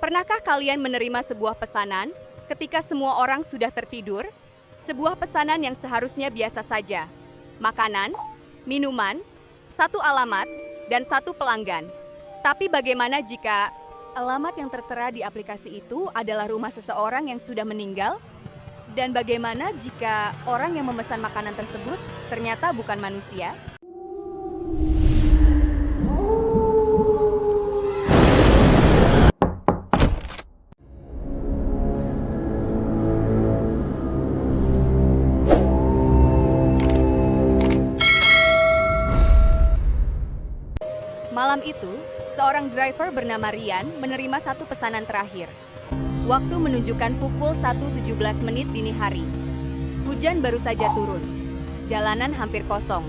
Pernahkah kalian menerima sebuah pesanan ketika semua orang sudah tertidur? Sebuah pesanan yang seharusnya biasa saja. Makanan, minuman, satu alamat, dan satu pelanggan. Tapi bagaimana jika alamat yang tertera di aplikasi itu adalah rumah seseorang yang sudah meninggal? Dan bagaimana jika orang yang memesan makanan tersebut ternyata bukan manusia? Malam itu, seorang driver bernama Ryan menerima satu pesanan terakhir. Waktu menunjukkan pukul 1.17 menit dini hari. Hujan baru saja turun. Jalanan hampir kosong.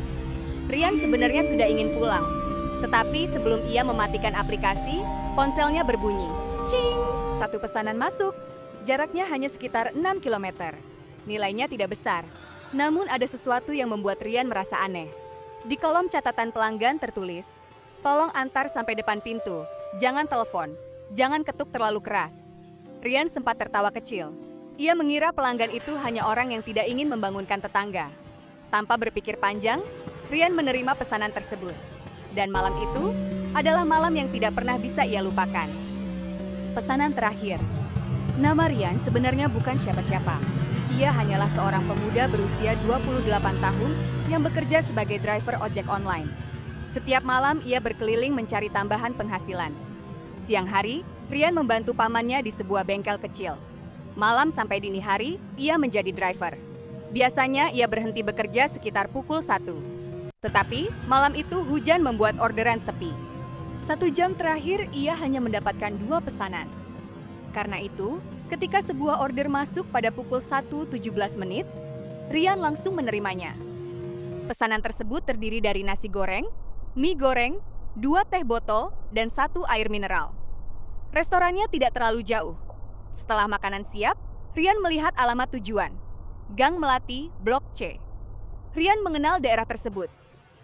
Ryan sebenarnya sudah ingin pulang. Tetapi sebelum ia mematikan aplikasi, ponselnya berbunyi. Cing! Satu pesanan masuk. Jaraknya hanya sekitar 6 km. Nilainya tidak besar. Namun ada sesuatu yang membuat Ryan merasa aneh. Di kolom catatan pelanggan tertulis, "Tolong antar sampai depan pintu. Jangan telepon. Jangan ketuk terlalu keras." Ryan sempat tertawa kecil. Ia mengira pelanggan itu hanya orang yang tidak ingin membangunkan tetangga. Tanpa berpikir panjang, Ryan menerima pesanan tersebut. Dan malam itu adalah malam yang tidak pernah bisa ia lupakan. Pesanan terakhir. Nama Ryan sebenarnya bukan siapa-siapa. Ia hanyalah seorang pemuda berusia 28 tahun yang bekerja sebagai driver ojek online. Setiap malam ia berkeliling mencari tambahan penghasilan. Siang hari, Ryan membantu pamannya di sebuah bengkel kecil. Malam sampai dini hari, ia menjadi driver. Biasanya ia berhenti bekerja sekitar pukul 1. Tetapi, malam itu hujan membuat orderan sepi. 1 jam terakhir, ia hanya mendapatkan 2 pesanan. Karena itu, ketika sebuah order masuk pada pukul 1.17 menit, Ryan langsung menerimanya. Pesanan tersebut terdiri dari nasi goreng, mie goreng, 2 teh botol, dan 1 air mineral. Restorannya tidak terlalu jauh. Setelah makanan siap, Ryan melihat alamat tujuan. Gang Melati, Blok C. Ryan mengenal daerah tersebut.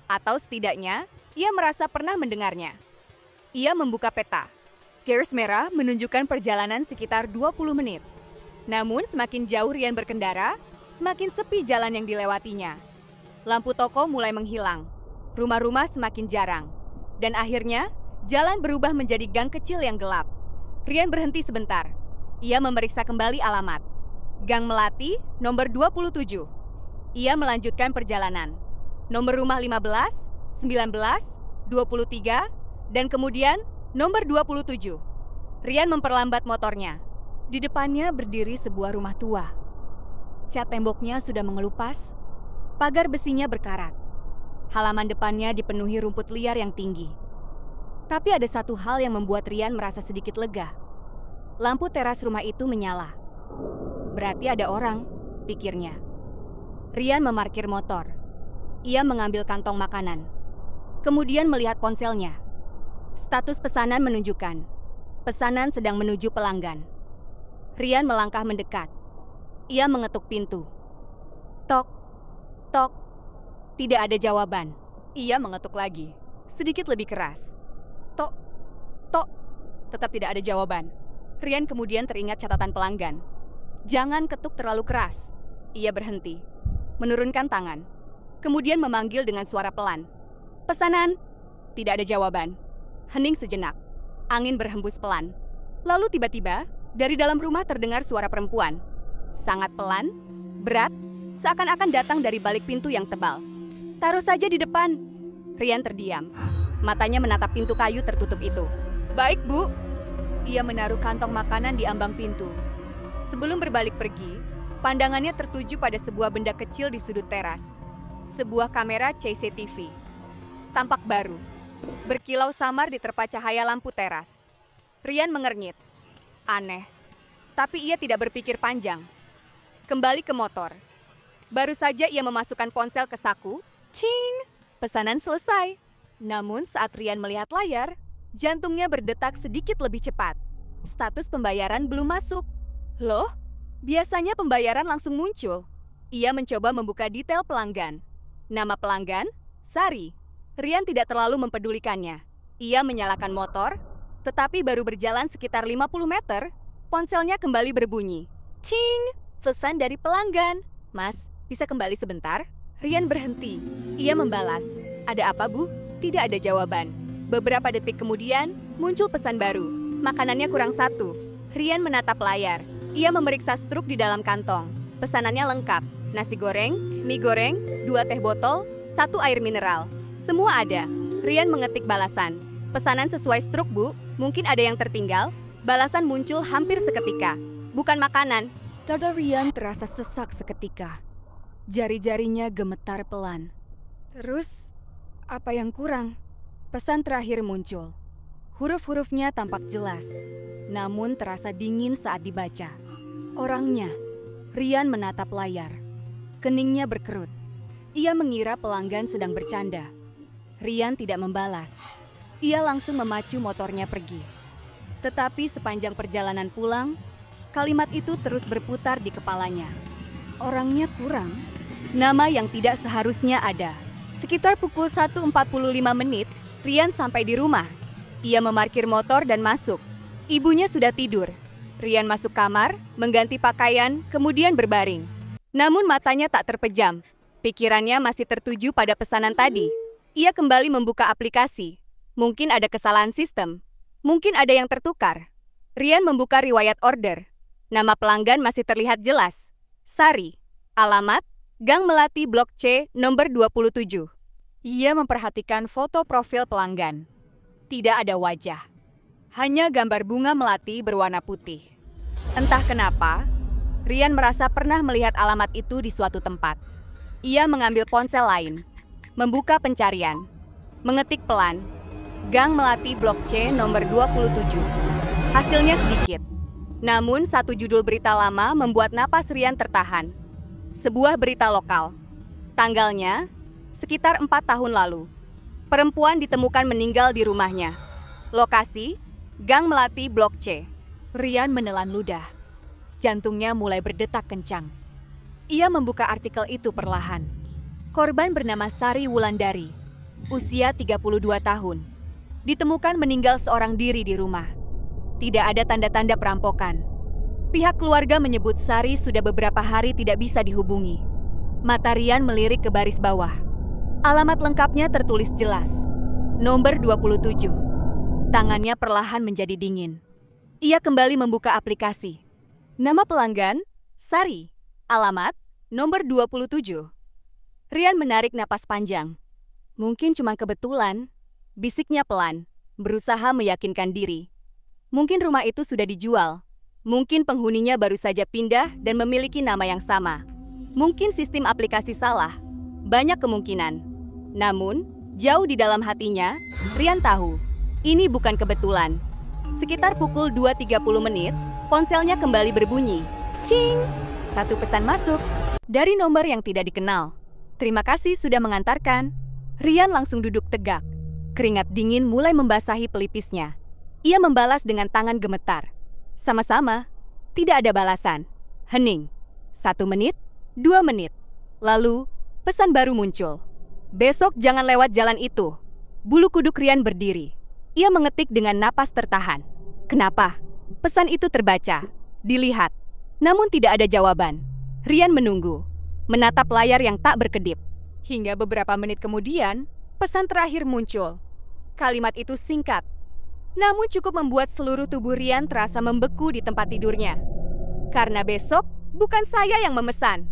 Atau setidaknya, ia merasa pernah mendengarnya. Ia membuka peta. Garis merah menunjukkan perjalanan sekitar 20 menit. Namun semakin jauh Ryan berkendara, semakin sepi jalan yang dilewatinya. Lampu toko mulai menghilang. Rumah-rumah semakin jarang. Dan akhirnya, jalan berubah menjadi gang kecil yang gelap. Ryan berhenti sebentar. Ia memeriksa kembali alamat. Gang Melati, nomor 27. Ia melanjutkan perjalanan. Nomor rumah 15, 19, 23, dan kemudian nomor 27. Ryan memperlambat motornya. Di depannya berdiri sebuah rumah tua. Cat temboknya sudah mengelupas. Pagar besinya berkarat. Halaman depannya dipenuhi rumput liar yang tinggi. Tapi ada satu hal yang membuat Ryan merasa sedikit lega. Lampu teras rumah itu menyala. Berarti ada orang, pikirnya. Ryan memarkir motor. Ia mengambil kantong makanan. Kemudian melihat ponselnya. Status pesanan menunjukkan, pesanan sedang menuju pelanggan. Ryan melangkah mendekat. Ia mengetuk pintu. Tok, tok. Tidak ada jawaban. Ia mengetuk lagi, sedikit lebih keras. Tok, tok. Tetap tidak ada jawaban. Ryan kemudian teringat catatan pelanggan. Jangan ketuk terlalu keras. Ia berhenti, menurunkan tangan. Kemudian memanggil dengan suara pelan. Pesanan. Tidak ada jawaban. Hening sejenak. Angin berhembus pelan. Lalu tiba-tiba, dari dalam rumah terdengar suara perempuan. Sangat pelan, berat, seakan-akan datang dari balik pintu yang tebal. Taruh saja di depan. Ryan terdiam. Matanya menatap pintu kayu tertutup itu. Baik, Bu. Ia menaruh kantong makanan di ambang pintu. Sebelum berbalik pergi, pandangannya tertuju pada sebuah benda kecil di sudut teras. Sebuah kamera CCTV. Tampak baru. Berkilau samar di terpa cahaya lampu teras. Ryan mengernyit. Aneh. Tapi ia tidak berpikir panjang. Kembali ke motor. Baru saja ia memasukkan ponsel ke saku. Cing! Pesanan selesai. Namun saat Ryan melihat layar, jantungnya berdetak sedikit lebih cepat. Status pembayaran belum masuk. Loh? Biasanya pembayaran langsung muncul. Ia mencoba membuka detail pelanggan. Nama pelanggan, Sari. Ryan tidak terlalu mempedulikannya. Ia menyalakan motor, Tetapi baru berjalan sekitar 50 meter, ponselnya kembali berbunyi. Ting! Pesan dari pelanggan. Mas, bisa kembali sebentar? Rian berhenti. Ia membalas. Ada apa, Bu? Tidak ada jawaban. Beberapa detik kemudian, muncul pesan baru. Makanannya kurang satu. Rian menatap layar. Ia memeriksa struk di dalam kantong. Pesanannya lengkap. Nasi goreng, mie goreng, 2 teh botol, 1 air mineral. Semua ada. Rian mengetik balasan. Pesanan sesuai struk, Bu. Mungkin ada yang tertinggal. Balasan muncul hampir seketika. Bukan makanan. Dada Rian terasa sesak seketika. Jari-jarinya gemetar pelan. Terus, apa yang kurang? Pesan terakhir muncul. Huruf-hurufnya tampak jelas, namun terasa dingin saat dibaca. Orangnya, Rian menatap layar. Keningnya berkerut. Ia mengira pelanggan sedang bercanda. Rian tidak membalas. Ia langsung memacu motornya pergi. Tetapi sepanjang perjalanan pulang, kalimat itu terus berputar di kepalanya. Orangnya kurang. Nama yang tidak seharusnya ada. Sekitar pukul 1.45 menit, Rian sampai di rumah. Ia memarkir motor dan masuk. Ibunya sudah tidur. Rian masuk kamar, mengganti pakaian, kemudian berbaring. Namun matanya tak terpejam. Pikirannya masih tertuju pada pesanan tadi. Ia kembali membuka aplikasi. Mungkin ada kesalahan sistem. Mungkin ada yang tertukar. Rian membuka riwayat order. Nama pelanggan masih terlihat jelas. Sari. Alamat, Gang Melati Blok C, nomor 27. Ia memperhatikan foto profil pelanggan. Tidak ada wajah. Hanya gambar bunga melati berwarna putih. Entah kenapa, Rian merasa pernah melihat alamat itu di suatu tempat. Ia mengambil ponsel lain, membuka pencarian, mengetik pelan, Gang Melati Blok C, nomor 27. Hasilnya sedikit. Namun, satu judul berita lama membuat napas Rian tertahan. Sebuah berita lokal. Tanggalnya, sekitar 4 tahun lalu. Perempuan ditemukan meninggal di rumahnya. Lokasi, Gang Melati Blok C. Rian menelan ludah. Jantungnya mulai berdetak kencang. Ia membuka artikel itu perlahan. Korban bernama Sari Wulandari, usia 32 tahun. Ditemukan meninggal seorang diri di rumah. Tidak ada tanda-tanda perampokan. Pihak keluarga menyebut Sari sudah beberapa hari tidak bisa dihubungi. Mata Rian melirik ke baris bawah. Alamat lengkapnya tertulis jelas. Nomor 27. Tangannya perlahan menjadi dingin. Ia kembali membuka aplikasi. Nama pelanggan, Sari. Alamat, nomor 27. Rian menarik napas panjang. Mungkin cuma kebetulan. Bisiknya pelan, berusaha meyakinkan diri. Mungkin rumah itu sudah dijual. Mungkin penghuninya baru saja pindah dan memiliki nama yang sama. Mungkin sistem aplikasi salah. Banyak kemungkinan. Namun, jauh di dalam hatinya, Rian tahu, ini bukan kebetulan. Sekitar pukul 2.30 menit, ponselnya kembali berbunyi. Cing! Satu pesan masuk. Dari nomor yang tidak dikenal. Terima kasih sudah mengantarkan. Rian langsung duduk tegak. Keringat dingin mulai membasahi pelipisnya. Ia membalas dengan tangan gemetar. Sama-sama. Tidak ada balasan. Hening. 1 menit, 2 menit. Lalu, pesan baru muncul. Besok jangan lewat jalan itu. Bulu kuduk Rian berdiri. Ia mengetik dengan napas tertahan. Kenapa? Pesan itu terbaca. Dilihat. Namun tidak ada jawaban. Rian menunggu. Menatap layar yang tak berkedip. Hingga beberapa menit kemudian, pesan terakhir muncul. Kalimat itu singkat. Namun cukup membuat seluruh tubuh Rian terasa membeku di tempat tidurnya. Karena besok, bukan saya yang memesan.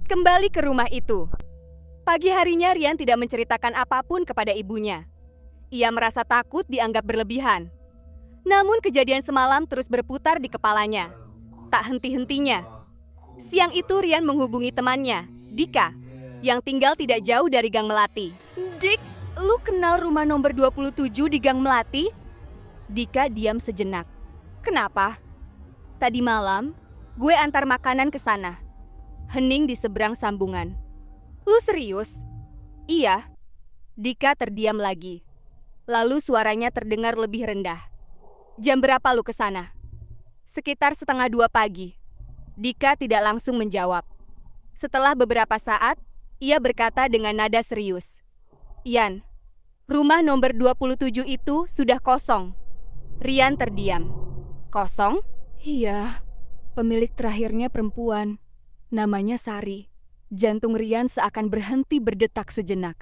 Kembali ke rumah itu. Pagi harinya Rian tidak menceritakan apapun kepada ibunya. Ia merasa takut dianggap berlebihan. Namun kejadian semalam terus berputar di kepalanya. Tak henti-hentinya. Siang itu Rian menghubungi temannya, Dika, yang tinggal tidak jauh dari Gang Melati. Dik, lu kenal rumah nomor 27 di Gang Melati? Dika diam sejenak. Kenapa? Tadi malam, gue antar makanan ke sana. Hening di seberang sambungan. Lu serius? Iya. Dika terdiam lagi. Lalu suaranya terdengar lebih rendah. Jam berapa lu ke sana? Sekitar 1:30 pagi. Dika tidak langsung menjawab. Setelah beberapa saat, ia berkata dengan nada serius. Yan, rumah nomor 27 itu sudah kosong. Rian terdiam. Kosong? Iya, pemilik terakhirnya perempuan. Namanya Sari. Jantung Rian seakan berhenti berdetak sejenak.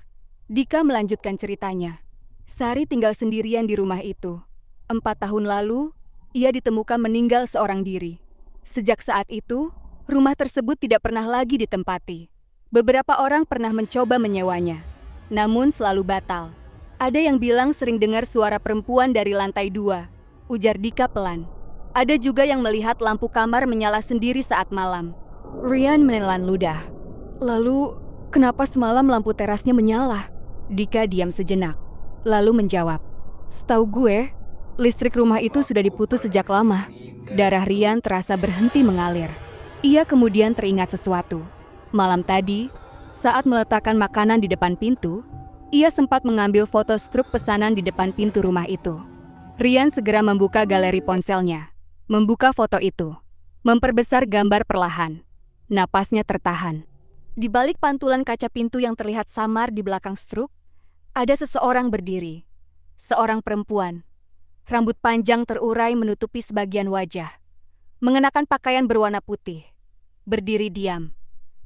Dika melanjutkan ceritanya. Sari tinggal sendirian di rumah itu. 4 tahun lalu, ia ditemukan meninggal seorang diri. Sejak saat itu, rumah tersebut tidak pernah lagi ditempati. Beberapa orang pernah mencoba menyewanya, namun selalu batal. Ada yang bilang sering dengar suara perempuan dari lantai 2, ujar Dika pelan. Ada juga yang melihat lampu kamar menyala sendiri saat malam. Rian menelan ludah. Lalu, kenapa semalam lampu terasnya menyala? Dika diam sejenak, lalu menjawab. Setahu gue, listrik rumah itu sudah diputus sejak lama. Darah Rian terasa berhenti mengalir. Ia kemudian teringat sesuatu. Malam tadi, saat meletakkan makanan di depan pintu, ia sempat mengambil foto struk pesanan di depan pintu rumah itu. Rian segera membuka galeri ponselnya, membuka foto itu, memperbesar gambar perlahan. Napasnya tertahan. Di balik pantulan kaca pintu yang terlihat samar di belakang struk, ada seseorang berdiri. Seorang perempuan. Rambut panjang terurai menutupi sebagian wajah. Mengenakan pakaian berwarna putih. Berdiri diam.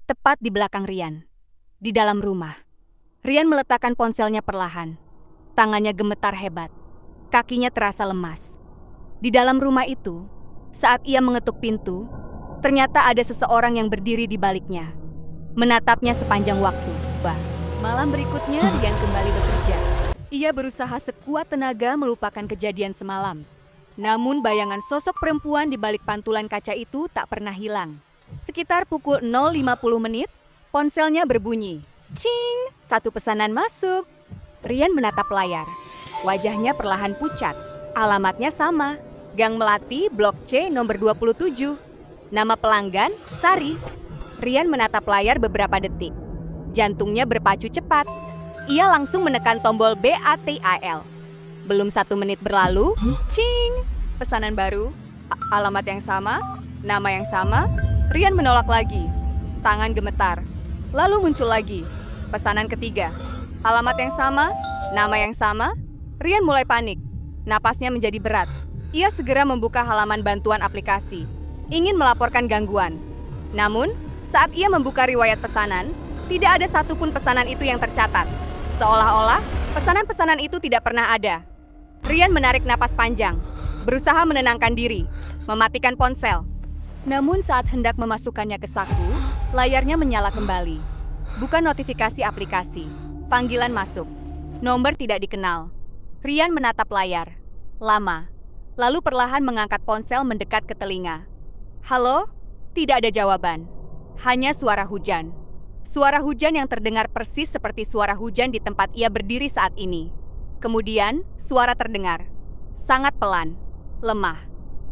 Tepat di belakang Rian. Di dalam rumah. Rian meletakkan ponselnya perlahan. Tangannya gemetar hebat. Kakinya terasa lemas. Di dalam rumah itu, saat ia mengetuk pintu, ternyata ada seseorang yang berdiri di baliknya. Menatapnya sepanjang waktu. Malam berikutnya, Rian kembali bekerja. Ia berusaha sekuat tenaga melupakan kejadian semalam. Namun bayangan sosok perempuan di balik pantulan kaca itu tak pernah hilang. Sekitar pukul 0.50, ponselnya berbunyi. Cing! Satu pesanan masuk. Rian menatap layar. Wajahnya perlahan pucat. Alamatnya sama. Gang Melati, Blok C, nomor 27. Nama pelanggan, Sari. Rian menatap layar beberapa detik. Jantungnya berpacu cepat. Ia langsung menekan tombol BATAL. Belum 1 menit berlalu, cing! Pesanan baru, alamat yang sama, nama yang sama. Rian menolak lagi. Tangan gemetar. Lalu muncul lagi. Pesanan ketiga. Alamat yang sama, nama yang sama. Rian mulai panik. Napasnya menjadi berat. Ia segera membuka halaman bantuan aplikasi. Ingin melaporkan gangguan. Namun, saat ia membuka riwayat pesanan, tidak ada satupun pesanan itu yang tercatat. Seolah-olah, pesanan-pesanan itu tidak pernah ada. Rian menarik napas panjang. Berusaha menenangkan diri. Mematikan ponsel. Namun saat hendak memasukkannya ke saku, layarnya menyala kembali. Bukan notifikasi aplikasi. Panggilan masuk. Nomor tidak dikenal. Rian menatap layar. Lama. Lalu perlahan mengangkat ponsel mendekat ke telinga. Halo? Tidak ada jawaban. Hanya suara hujan. Suara hujan yang terdengar persis seperti suara hujan di tempat ia berdiri saat ini. Kemudian, suara terdengar. Sangat pelan. Lemah.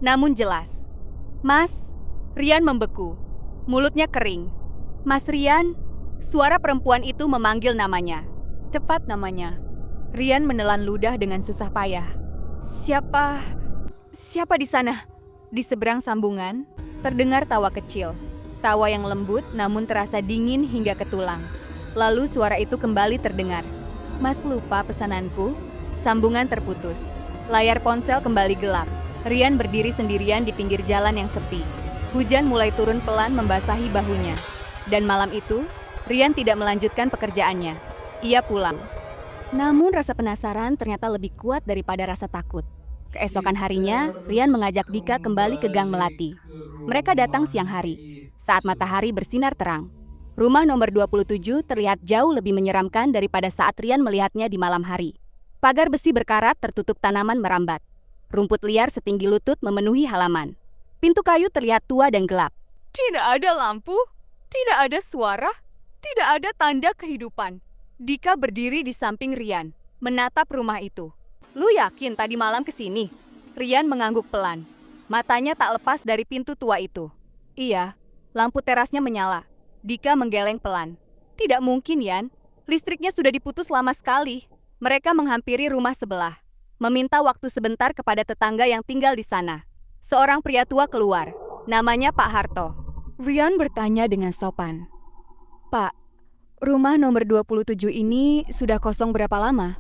Namun jelas. Mas? Rian membeku. Mulutnya kering. Mas Rian? Suara perempuan itu memanggil namanya. Tepat namanya. Rian menelan ludah dengan susah payah. Siapa di sana? Di seberang sambungan, terdengar tawa kecil. Tawa yang lembut namun terasa dingin hingga ke tulang. Lalu suara itu kembali terdengar. Mas lupa pesananku? Sambungan terputus. Layar ponsel kembali gelap. Rian berdiri sendirian di pinggir jalan yang sepi. Hujan mulai turun pelan membasahi bahunya. Dan malam itu, Rian tidak melanjutkan pekerjaannya. Ia pulang. Namun rasa penasaran ternyata lebih kuat daripada rasa takut. Keesokan harinya, Rian mengajak Dika kembali ke Gang Melati. Mereka datang siang hari, saat matahari bersinar terang. Rumah nomor 27 terlihat jauh lebih menyeramkan daripada saat Rian melihatnya di malam hari. Pagar besi berkarat tertutup tanaman merambat. Rumput liar setinggi lutut memenuhi halaman. Pintu kayu terlihat tua dan gelap. Tidak ada lampu, tidak ada suara, tidak ada tanda kehidupan. Dika berdiri di samping Rian, menatap rumah itu. Lu yakin tadi malam kesini? Rian mengangguk pelan. Matanya tak lepas dari pintu tua itu. Iya, lampu terasnya menyala. Dika menggeleng pelan. Tidak mungkin, Yan. Listriknya sudah diputus lama sekali. Mereka menghampiri rumah sebelah. Meminta waktu sebentar kepada tetangga yang tinggal di sana. Seorang pria tua keluar. Namanya Pak Harto. Rian bertanya dengan sopan. Pak, rumah nomor 27 ini sudah kosong berapa lama?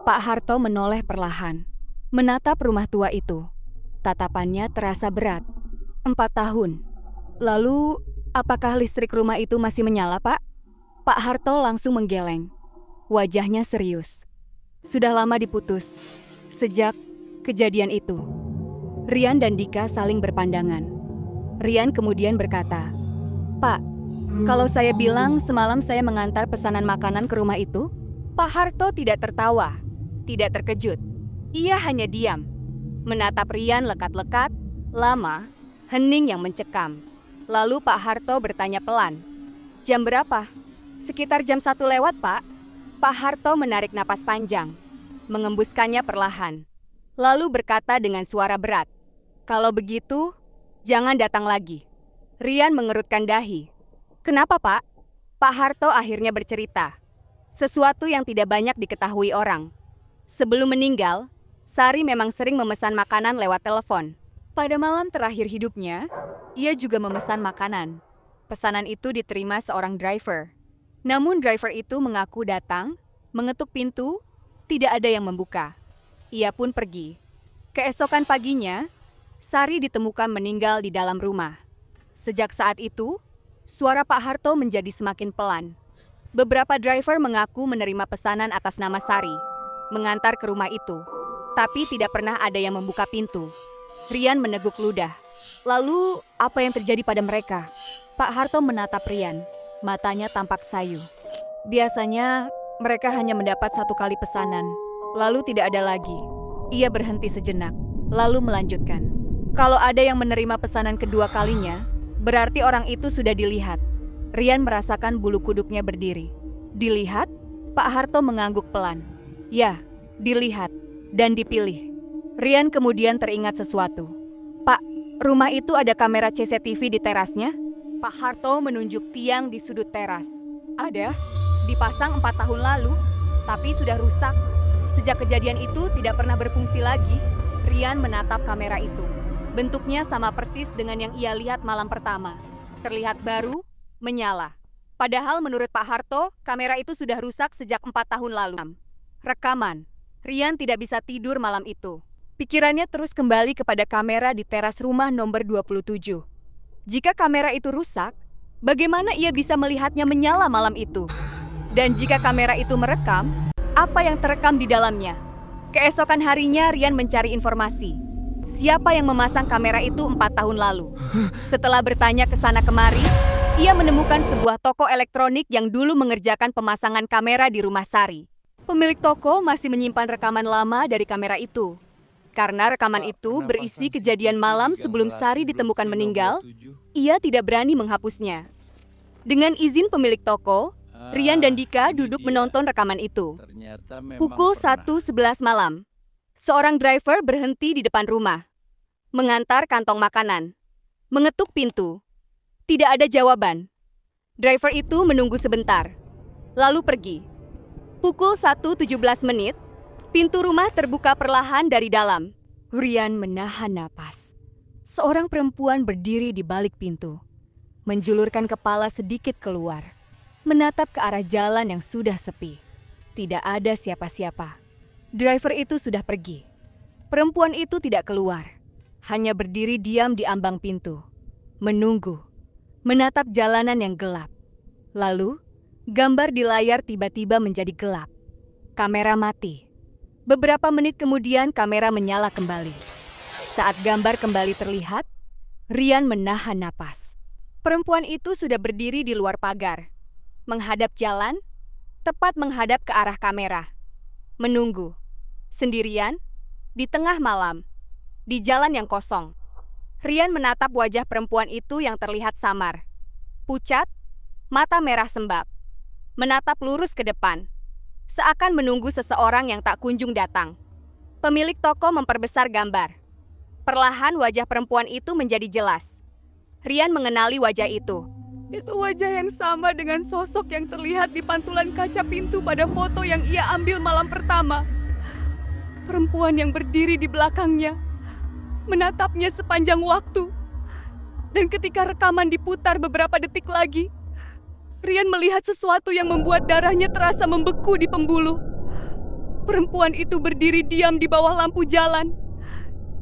Pak Harto menoleh perlahan. menatap rumah tua itu. Tatapannya terasa berat. 4 tahun. Lalu, apakah listrik rumah itu masih menyala, Pak? Pak Harto langsung menggeleng. Wajahnya serius. Sudah lama diputus. Sejak kejadian itu. Rian dan Dika saling berpandangan. Rian kemudian berkata, "Pak, kalau saya bilang semalam saya mengantar pesanan makanan ke rumah itu?" Pak Harto tidak tertawa, tidak terkejut. Ia hanya diam, menatap Rian lekat-lekat, lama, hening yang mencekam. Lalu Pak Harto bertanya pelan, "Jam berapa?" "Sekitar jam 1 lewat, Pak." Pak Harto menarik napas panjang, mengembuskannya perlahan. Lalu berkata dengan suara berat, "Kalau begitu, jangan datang lagi." Rian mengerutkan dahi. "Kenapa, Pak?" Pak Harto akhirnya bercerita. Sesuatu yang tidak banyak diketahui orang. Sebelum meninggal, Sari memang sering memesan makanan lewat telepon. Pada malam terakhir hidupnya, ia juga memesan makanan. Pesanan itu diterima seorang driver. Namun driver itu mengaku datang, mengetuk pintu, tidak ada yang membuka. Ia pun pergi. Keesokan paginya, Sari ditemukan meninggal di dalam rumah. Sejak saat itu, suara Pak Harto menjadi semakin pelan. Beberapa driver mengaku menerima pesanan atas nama Sari, mengantar ke rumah itu. Tapi tidak pernah ada yang membuka pintu. Rian meneguk ludah. Lalu, apa yang terjadi pada mereka? Pak Harto menatap Rian. Matanya tampak sayu. Biasanya, mereka hanya mendapat 1 kali pesanan. Lalu tidak ada lagi. Ia berhenti sejenak, lalu melanjutkan. Kalau ada yang menerima pesanan kedua kalinya, berarti orang itu sudah dilihat. Rian merasakan bulu kuduknya berdiri. Dilihat? Pak Harto mengangguk pelan. Ya, dilihat dan dipilih. Rian kemudian teringat sesuatu. "Pak, rumah itu ada kamera CCTV di terasnya?" Pak Harto menunjuk tiang di sudut teras. "Ada, dipasang 4 tahun lalu, tapi sudah rusak. Sejak kejadian itu tidak pernah berfungsi lagi." Rian menatap kamera itu. Bentuknya sama persis dengan yang ia lihat malam pertama. Terlihat baru, menyala. Padahal menurut Pak Harto, kamera itu sudah rusak sejak 4 tahun lalu. Rekaman. Rian tidak bisa tidur malam itu. Pikirannya terus kembali kepada kamera di teras rumah nomor 27. Jika kamera itu rusak, bagaimana ia bisa melihatnya menyala malam itu? Dan jika kamera itu merekam, apa yang terekam di dalamnya? Keesokan harinya Rian mencari informasi. Siapa yang memasang kamera itu 4 tahun lalu? Setelah bertanya ke sana kemari, ia menemukan sebuah toko elektronik yang dulu mengerjakan pemasangan kamera di rumah Sari. Pemilik toko masih menyimpan rekaman lama dari kamera itu. Karena rekaman itu berisi kejadian malam sebelum Sari ditemukan meninggal, ia tidak berani menghapusnya. Dengan izin pemilik toko, Rian dan Dika duduk menonton rekaman itu. Pukul 1:11 malam, seorang driver berhenti di depan rumah, mengantar kantong makanan, mengetuk pintu. Tidak ada jawaban. Driver itu menunggu sebentar, lalu pergi. Pukul 1:17 menit, pintu rumah terbuka perlahan dari dalam. Rian menahan napas. Seorang perempuan berdiri di balik pintu, menjulurkan kepala sedikit keluar, menatap ke arah jalan yang sudah sepi. Tidak ada siapa-siapa. Driver itu sudah pergi. Perempuan itu tidak keluar, hanya berdiri diam di ambang pintu, menunggu. Menatap jalanan yang gelap. Lalu, gambar di layar tiba-tiba menjadi gelap. Kamera mati. Beberapa menit kemudian kamera menyala kembali. Saat gambar kembali terlihat, Rian menahan napas. Perempuan itu sudah berdiri di luar pagar, menghadap jalan, tepat menghadap ke arah kamera. Menunggu, sendirian, di tengah malam, di jalan yang kosong. Rian menatap wajah perempuan itu yang terlihat samar. Pucat, mata merah sembab. Menatap lurus ke depan, seakan menunggu seseorang yang tak kunjung datang. Pemilik toko memperbesar gambar. Perlahan wajah perempuan itu menjadi jelas. Rian mengenali wajah itu. Itu wajah yang sama dengan sosok yang terlihat di pantulan kaca pintu pada foto yang ia ambil malam pertama. Perempuan yang berdiri di belakangnya menatapnya sepanjang waktu. Dan ketika rekaman diputar beberapa detik lagi, Rian melihat sesuatu yang membuat darahnya terasa membeku di pembuluh. Perempuan itu berdiri diam di bawah lampu jalan.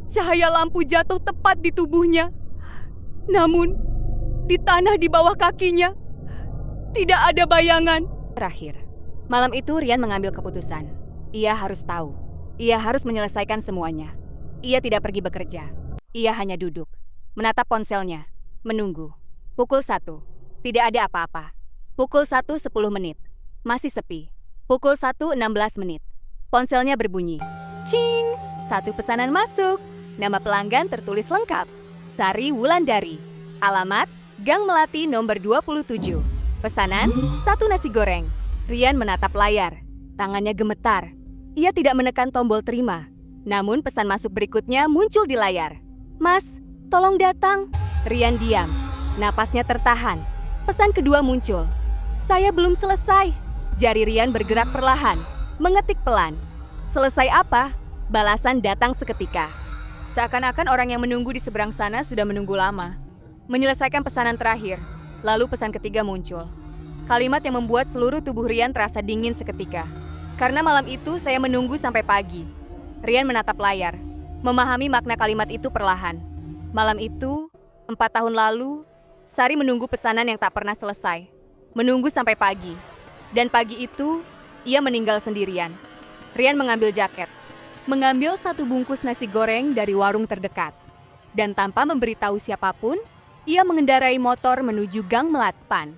Cahaya lampu jatuh tepat di tubuhnya. Namun, di tanah di bawah kakinya, tidak ada bayangan. Terakhir, malam itu Rian mengambil keputusan. Ia harus tahu. Ia harus menyelesaikan semuanya. Ia tidak pergi bekerja. Ia hanya duduk, menatap ponselnya, menunggu. Pukul 1, tidak ada apa-apa. Pukul 1:10 menit, masih sepi. Pukul 1:16 menit, ponselnya berbunyi. Cing, satu pesanan masuk. Nama pelanggan tertulis lengkap. Sari Wulandari. Alamat, Gang Melati nomor 27. Pesanan, 1 nasi goreng. Rian menatap layar. Tangannya gemetar. Ia tidak menekan tombol terima. Namun pesan masuk berikutnya muncul di layar. Mas, tolong datang. Rian diam. Napasnya tertahan. Pesan kedua muncul. Saya belum selesai. Jari Rian bergerak perlahan. Mengetik pelan. Selesai apa? Balasan datang seketika. Seakan-akan orang yang menunggu di seberang sana sudah menunggu lama. Menyelesaikan pesanan terakhir. Lalu pesan ketiga muncul. Kalimat yang membuat seluruh tubuh Rian terasa dingin seketika. Karena malam itu saya menunggu sampai pagi. Rian menatap layar, memahami makna kalimat itu perlahan. Malam itu, 4 tahun lalu, Sari menunggu pesanan yang tak pernah selesai. Menunggu sampai pagi. Dan pagi itu, ia meninggal sendirian. Rian mengambil jaket. Mengambil 1 bungkus nasi goreng dari warung terdekat. Dan tanpa memberitahu siapapun, ia mengendarai motor menuju Gang Melatpan.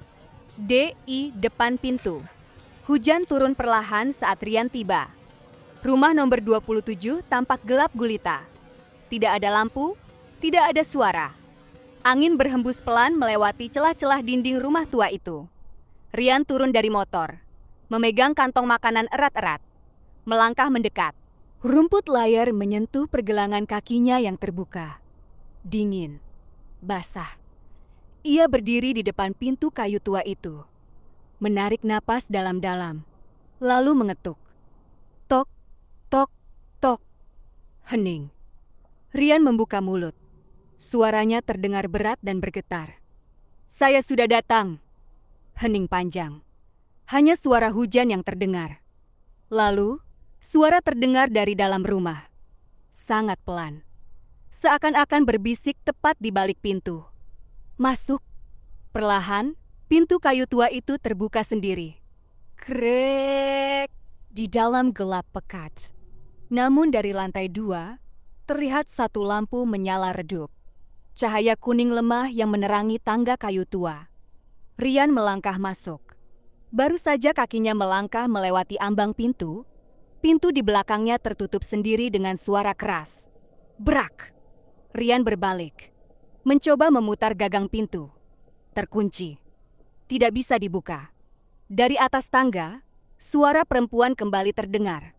DI depan pintu. Hujan turun perlahan saat Rian tiba. Rumah nomor 27 tampak gelap gulita. Tidak ada lampu, tidak ada suara. Angin berhembus pelan melewati celah-celah dinding rumah tua itu. Rian turun dari motor, memegang kantong makanan erat-erat. Melangkah mendekat. Rumput layar menyentuh pergelangan kakinya yang terbuka. Dingin, basah. Ia berdiri di depan pintu kayu tua itu. Menarik napas dalam-dalam, lalu mengetuk. Tok, tok, tok. Hening. Rian membuka mulut. Suaranya terdengar berat dan bergetar. Saya sudah datang. Hening panjang. Hanya suara hujan yang terdengar. Lalu, suara terdengar dari dalam rumah. Sangat pelan. Seakan-akan berbisik tepat di balik pintu. Masuk. Perlahan, pintu kayu tua itu terbuka sendiri. Krek. Di dalam gelap pekat. Namun dari lantai 2, terlihat 1 lampu menyala redup. Cahaya kuning lemah yang menerangi tangga kayu tua. Rian melangkah masuk. Baru saja kakinya melangkah melewati ambang pintu, pintu di belakangnya tertutup sendiri dengan suara keras. Brak! Rian berbalik. Mencoba memutar gagang pintu. Terkunci. Tidak bisa dibuka. Dari atas tangga, suara perempuan kembali terdengar.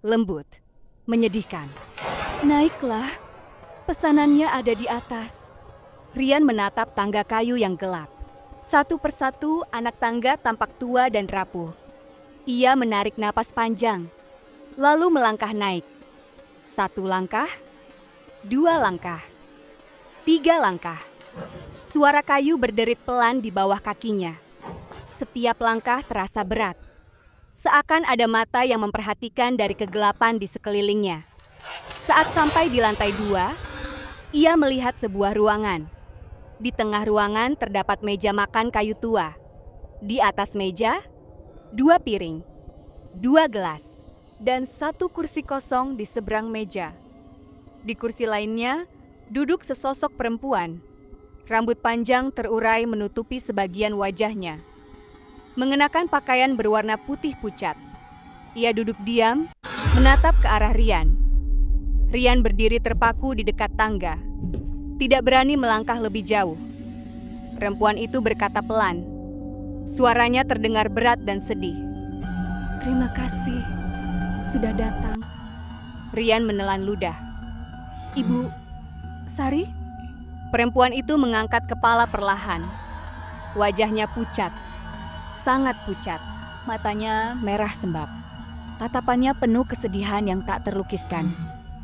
Lembut. Menyedihkan. Naiklah. Pesanannya ada di atas. Rian menatap tangga kayu yang gelap. Satu persatu anak tangga tampak tua dan rapuh. Ia menarik napas panjang, lalu melangkah naik. 1 langkah, 2 langkah, 3 langkah. Suara kayu berderit pelan di bawah kakinya. Setiap langkah terasa berat. Seakan ada mata yang memperhatikan dari kegelapan di sekelilingnya. Saat sampai di lantai 2, ia melihat sebuah ruangan. Di tengah ruangan terdapat meja makan kayu tua. Di atas meja, 2 piring, 2 gelas, dan 1 kursi kosong di seberang meja. Di kursi lainnya, duduk sesosok perempuan. Rambut panjang terurai menutupi sebagian wajahnya. Mengenakan pakaian berwarna putih pucat. Ia duduk diam, menatap ke arah Rian. Rian berdiri terpaku di dekat tangga. Tidak berani melangkah lebih jauh. Perempuan itu berkata pelan. Suaranya terdengar berat dan sedih. Terima kasih, sudah datang. Rian menelan ludah. Ibu Sari? Perempuan itu mengangkat kepala perlahan. Wajahnya pucat. Sangat pucat. Matanya merah sembab. Tatapannya penuh kesedihan yang tak terlukiskan.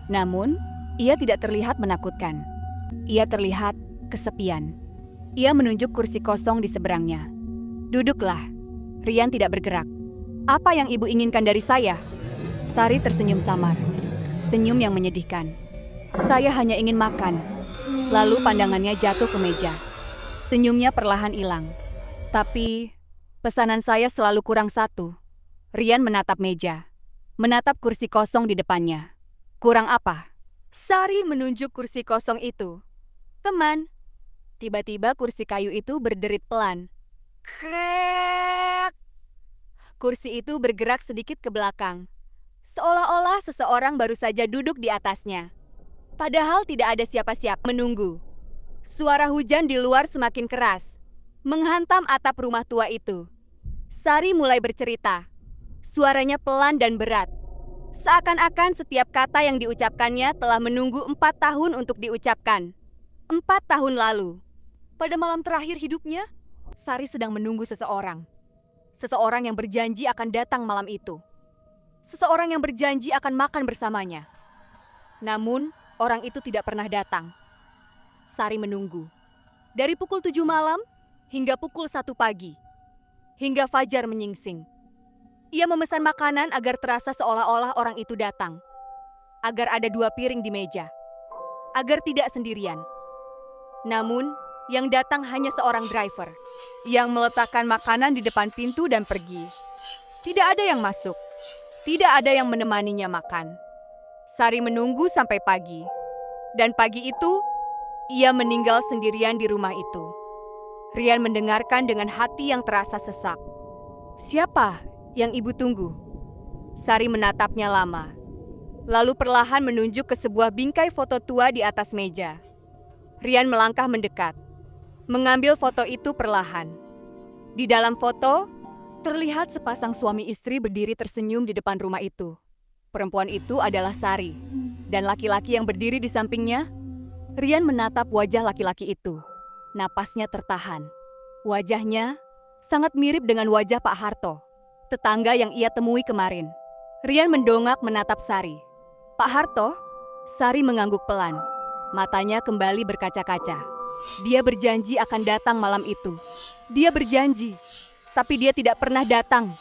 Namun, ia tidak terlihat menakutkan. Ia terlihat kesepian. Ia menunjuk kursi kosong di seberangnya. Duduklah. Rian tidak bergerak. Apa yang ibu inginkan dari saya? Sari tersenyum samar. Senyum yang menyedihkan. Saya hanya ingin makan. Lalu pandangannya jatuh ke meja. Senyumnya perlahan hilang. Tapi, pesanan saya selalu kurang satu. Rian menatap meja. Menatap kursi kosong di depannya. Kurang apa? Sari menunjuk kursi kosong itu. Teman. Tiba-tiba kursi kayu itu berderit pelan. Krek! Kursi itu bergerak sedikit ke belakang. Seolah-olah seseorang baru saja duduk di atasnya. Padahal tidak ada siapa-siapa menunggu. Suara hujan di luar semakin keras, menghantam atap rumah tua itu. Sari mulai bercerita. Suaranya pelan dan berat. Seakan-akan setiap kata yang diucapkannya telah menunggu 4 tahun untuk diucapkan. 4 tahun lalu. Pada malam terakhir hidupnya, Sari sedang menunggu seseorang. Seseorang yang berjanji akan datang malam itu. Seseorang yang berjanji akan makan bersamanya. Namun, orang itu tidak pernah datang. Sari menunggu. Dari pukul 7 malam hingga pukul 1 pagi. Hingga fajar menyingsing. Ia memesan makanan agar terasa seolah-olah orang itu datang. Agar ada 2 piring di meja. Agar tidak sendirian. Namun, yang datang hanya seorang driver. Yang meletakkan makanan di depan pintu dan pergi. Tidak ada yang masuk. Tidak ada yang menemaninya makan. Sari menunggu sampai pagi. Dan pagi itu, ia meninggal sendirian di rumah itu. Rian mendengarkan dengan hati yang terasa sesak. Siapa yang ibu tunggu? Sari menatapnya lama. Lalu perlahan menunjuk ke sebuah bingkai foto tua di atas meja. Rian melangkah mendekat. Mengambil foto itu perlahan. Di dalam foto, terlihat sepasang suami istri berdiri tersenyum di depan rumah itu. Perempuan itu adalah Sari, dan laki-laki yang berdiri di sampingnya. Rian menatap wajah laki-laki itu. Napasnya tertahan. Wajahnya sangat mirip dengan wajah Pak Harto, tetangga yang ia temui kemarin. Rian mendongak menatap Sari. Pak Harto? Sari mengangguk pelan. Matanya kembali berkaca-kaca. Dia berjanji akan datang malam itu. Dia berjanji, tapi dia tidak pernah datang.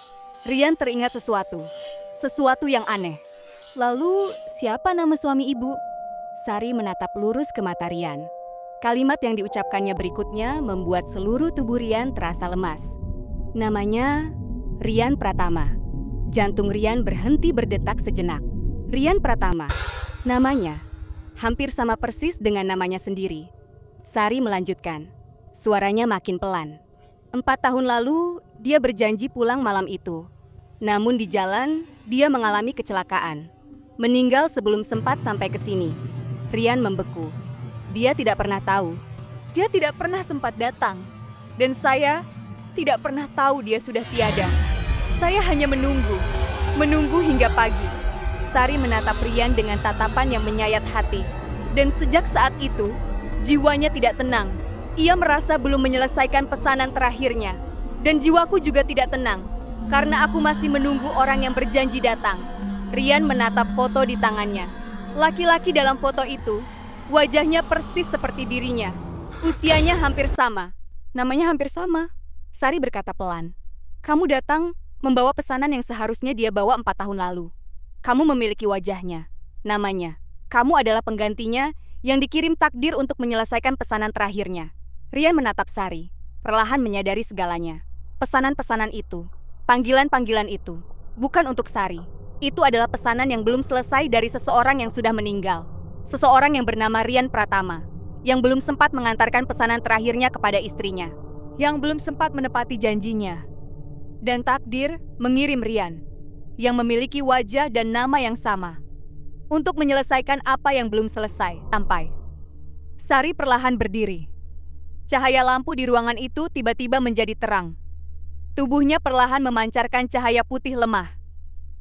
Rian teringat sesuatu. Sesuatu yang aneh. Lalu, siapa nama suami ibu? Sari menatap lurus ke mata Rian. Kalimat yang diucapkannya berikutnya membuat seluruh tubuh Rian terasa lemas. Namanya Rian Pratama. Jantung Rian berhenti berdetak sejenak. Rian Pratama. Namanya hampir sama persis dengan namanya sendiri. Sari melanjutkan. Suaranya makin pelan. 4 tahun lalu, dia berjanji pulang malam itu. Namun di jalan, dia mengalami kecelakaan. Meninggal sebelum sempat sampai ke sini. Rian membeku. Dia tidak pernah tahu. Dia tidak pernah sempat datang. Dan saya tidak pernah tahu dia sudah tiada. Saya hanya menunggu. Menunggu hingga pagi. Sari menatap Rian dengan tatapan yang menyayat hati. Dan sejak saat itu, jiwanya tidak tenang. Ia merasa belum menyelesaikan pesanan terakhirnya. Dan jiwaku juga tidak tenang. Karena aku masih menunggu orang yang berjanji datang. Rian menatap foto di tangannya. Laki-laki dalam foto itu, wajahnya persis seperti dirinya. Usianya hampir sama. Namanya hampir sama. Sari berkata pelan. Kamu datang membawa pesanan yang seharusnya dia bawa 4 tahun lalu. Kamu memiliki wajahnya, namanya. Kamu adalah penggantinya yang dikirim takdir untuk menyelesaikan pesanan terakhirnya. Rian menatap Sari, perlahan menyadari segalanya. Pesanan-pesanan itu, panggilan-panggilan itu, bukan untuk Sari. Itu adalah pesanan yang belum selesai dari seseorang yang sudah meninggal. Seseorang yang bernama Rian Pratama, yang belum sempat mengantarkan pesanan terakhirnya kepada istrinya. Yang belum sempat menepati janjinya. Dan takdir mengirim Rian, yang memiliki wajah dan nama yang sama, untuk menyelesaikan apa yang belum selesai. Sampai Sari perlahan berdiri. Cahaya lampu di ruangan itu tiba-tiba menjadi terang. Tubuhnya perlahan memancarkan cahaya putih lemah,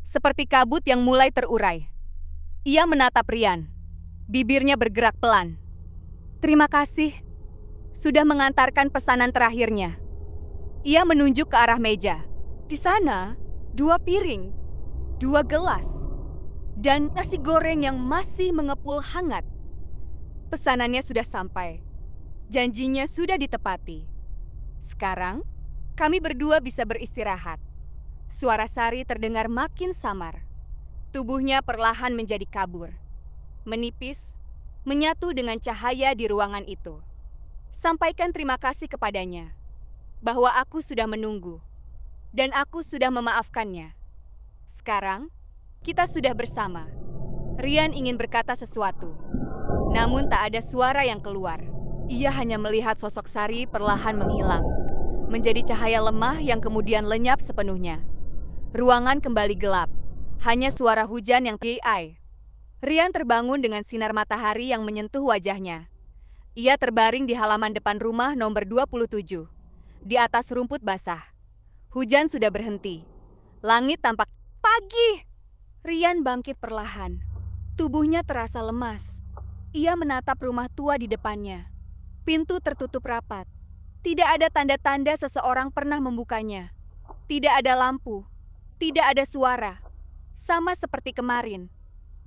seperti kabut yang mulai terurai. Ia menatap Rian. Bibirnya bergerak pelan. Terima kasih, sudah mengantarkan pesanan terakhirnya. Ia menunjuk ke arah meja. Di sana, 2 piring, 2 gelas, dan nasi goreng yang masih mengepul hangat. Pesanannya sudah sampai. Janjinya sudah ditepati. Sekarang, kami berdua bisa beristirahat. Suara Sari terdengar makin samar. Tubuhnya perlahan menjadi kabur, menipis, menyatu dengan cahaya di ruangan itu. Sampaikan terima kasih kepadanya, bahwa aku sudah menunggu, dan aku sudah memaafkannya. Sekarang, kita sudah bersama. Rian ingin berkata sesuatu, namun tak ada suara yang keluar. Ia hanya melihat sosok Sari perlahan menghilang, menjadi cahaya lemah yang kemudian lenyap sepenuhnya. Ruangan kembali gelap, hanya suara hujan yang AI. Rian terbangun dengan sinar matahari yang menyentuh wajahnya. Ia terbaring di halaman depan rumah nomor 27, di atas rumput basah. Hujan sudah berhenti. Langit tampak pagi. Rian bangkit perlahan. Tubuhnya terasa lemas. Ia menatap rumah tua di depannya. Pintu tertutup rapat. Tidak ada tanda-tanda seseorang pernah membukanya. Tidak ada lampu. Tidak ada suara. Sama seperti kemarin.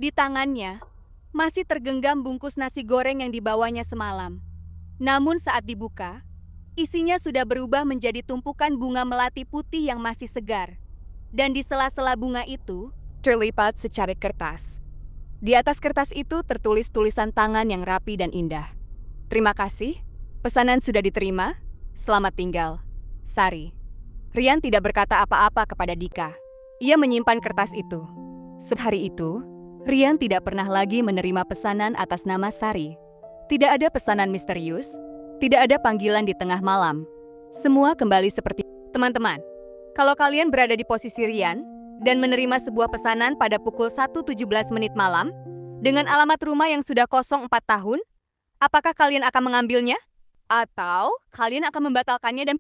Di tangannya, masih tergenggam bungkus nasi goreng yang dibawanya semalam. Namun saat dibuka, isinya sudah berubah menjadi tumpukan bunga melati putih yang masih segar. Dan di sela-sela bunga itu, terlipat secari kertas. Di atas kertas itu tertulis tulisan tangan yang rapi dan indah. Terima kasih, pesanan sudah diterima, selamat tinggal, Sari. Rian tidak berkata apa-apa kepada Dika. Ia menyimpan kertas itu. Sehari itu, Rian tidak pernah lagi menerima pesanan atas nama Sari. Tidak ada pesanan misterius, tidak ada panggilan di tengah malam. Semua kembali seperti teman-teman. Kalau kalian berada di posisi Rian dan menerima sebuah pesanan pada pukul 1.17 menit malam dengan alamat rumah yang sudah kosong 4 tahun, apakah kalian akan mengambilnya? Atau kalian akan membatalkannya dan